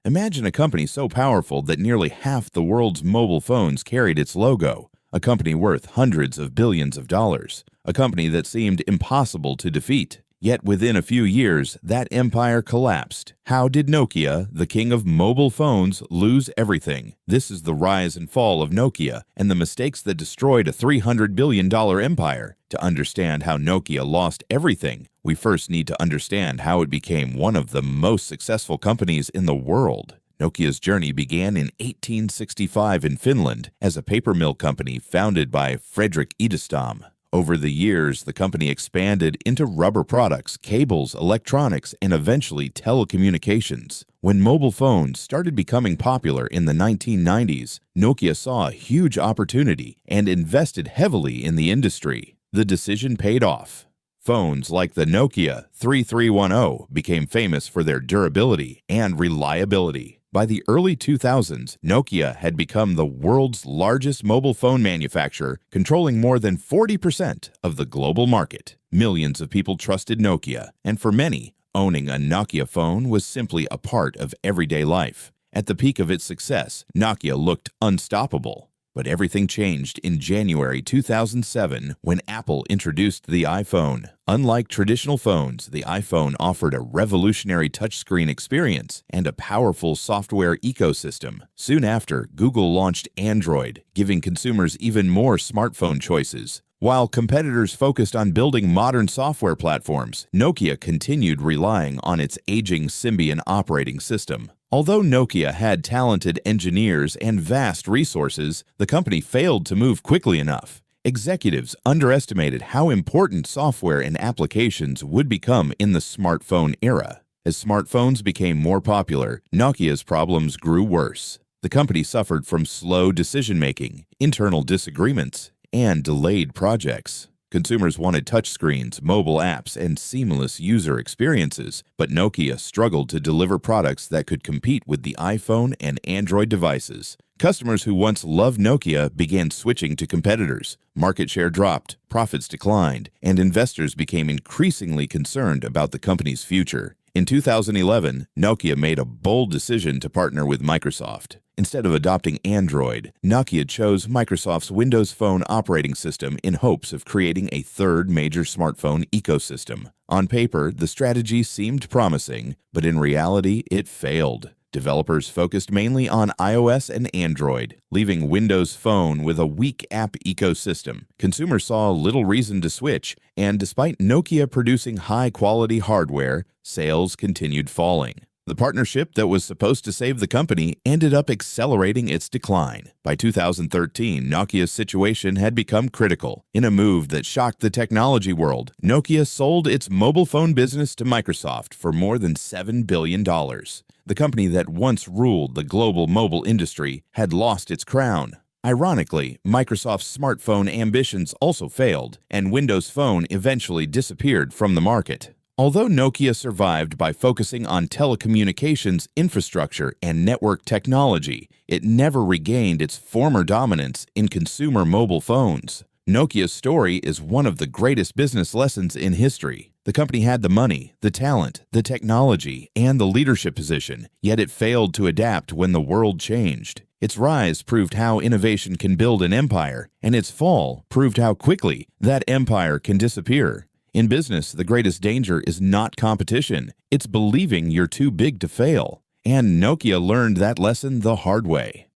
Imagine a company so powerful that nearly half the world's mobile phones carried its logo, a company worth hundreds of billions of dollars, a company that seemed impossible to defeat. Yet within a few years, that empire collapsed. How did Nokia, the king of mobile phones, lose everything? This is the rise and fall of Nokia and the mistakes that destroyed a $300 billion empire. To understand how Nokia lost everything, we first need to understand how it became one of the most successful companies in the world. Nokia's journey began in 1865 in Finland as a paper mill company founded by Fredrik Idestam. Over the years, the company expanded into rubber products, cables, electronics, and eventually telecommunications. When mobile phones started becoming popular in the 1990s, Nokia saw a huge opportunity and invested heavily in the industry. The decision paid off. Phones like the Nokia 3310 became famous for their durability and reliability. By the early 2000s, Nokia had become the world's largest mobile phone manufacturer, controlling more than 40% of the global market. Millions of people trusted Nokia, and for many, owning a Nokia phone was simply a part of everyday life. At the peak of its success, Nokia looked unstoppable. But everything changed in January 2007 when Apple introduced the iPhone. Unlike traditional phones, the iPhone offered a revolutionary touchscreen experience and a powerful software ecosystem. Soon after, Google launched Android, giving consumers even more smartphone choices. While competitors focused on building modern software platforms, Nokia continued relying on its aging Symbian operating system. Although Nokia had talented engineers and vast resources, the company failed to move quickly enough. Executives underestimated how important software and applications would become in the smartphone era. As smartphones became more popular, Nokia's problems grew worse. The company suffered from slow decision-making, internal disagreements, and delayed projects. Consumers wanted touchscreens, mobile apps, and seamless user experiences, but Nokia struggled to deliver products that could compete with the iPhone and Android devices. Customers who once loved Nokia began switching to competitors. Market share dropped, profits declined, and investors became increasingly concerned about the company's future. In 2011, Nokia made a bold decision to partner with Microsoft. Instead of adopting Android, Nokia chose Microsoft's Windows Phone operating system in hopes of creating a third major smartphone ecosystem. On paper, the strategy seemed promising, but in reality, it failed. Developers focused mainly on iOS and Android, leaving Windows Phone with a weak app ecosystem. Consumers saw little reason to switch, and despite Nokia producing high-quality hardware, sales continued falling. The partnership that was supposed to save the company ended up accelerating its decline. By 2013, Nokia's situation had become critical. In a move that shocked the technology world, Nokia sold its mobile phone business to Microsoft for more than $7 billion. The company that once ruled the global mobile industry had lost its crown. Ironically, Microsoft's smartphone ambitions also failed, and Windows Phone eventually disappeared from the market. Although Nokia survived by focusing on telecommunications infrastructure and network technology, it never regained its former dominance in consumer mobile phones. Nokia's story is one of the greatest business lessons in history. The company had the money, the talent, the technology, and the leadership position, yet it failed to adapt when the world changed. Its rise proved how innovation can build an empire, and its fall proved how quickly that empire can disappear. In business, the greatest danger is not competition. It's believing you're too big to fail. And Nokia learned that lesson the hard way.